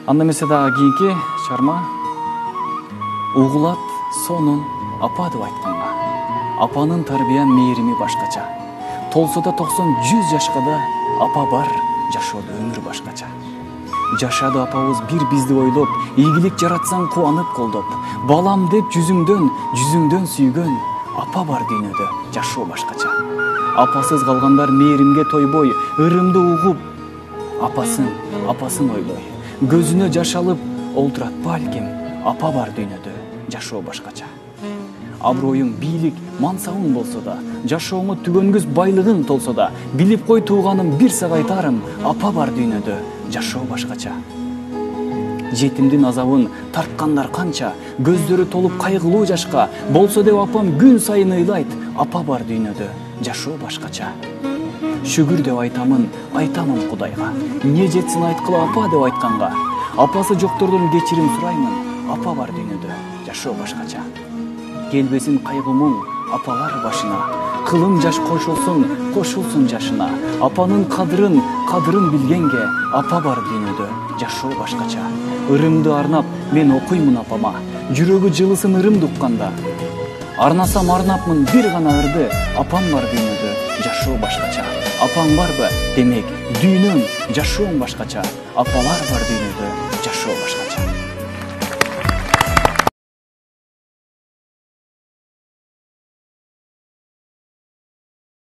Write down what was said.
Анда эмесе дагы кийинки чыгарма угулат сонун апа деп айтканга. Апанын тарбия мээрими башкача. Толсо да 90-100 жашка да апа бар, жашоодо өмүр башкача. Жашады апабыз бир бизди ойлоп, ийгилик жаратсаң кубанып колдоп, балам деп жүзүңдөн сүйгөн апа бар дүйнөдө, жашоо башкача. Апасыз калгандар мээримге тойбой, ырымды угуп, апасын ойлой. Көзүнө жаш алып олтурат балким, апа бар дүйнөдө, жашоо башкача. Аброюң, бийлик, мансабың болсо да, жашооңо түгөнгүс байлыгың толсо да, билип кой тууганым бир сагайтарым, апа бар дүйнөдө, жашоо башкача. Жетимдин азабын тарткандар канча, көздөрү толуп кайгылуу жашка, болсо деп апам күн сайын ыйлайт, апа бар дүйнөдө, жашоо башкача. Шүгүр деп айтамын Кудайга, не жетсин айткыла апа деп айтканга, апасы жоктордон кечирим сураймын, апа бар дүйнөдө, жашоо башкача. Келбесин кайгымың апалар башына, кылым жаш кошулсун жашына, апанын кадырын билгенге, апа бар дүйнөдө, жашоо башкача. Ырымды арнап мен окуймун апама, жүрөгү жылысын ырымды укканда. Арнасам арнапмын бир гана ырды, апам бар дүйнөдө, жашоо башкача. Апаң барбы? Демек, дүйнөң, жашооң башкача. Апалар бар дүйнөдө, жашоо башкача.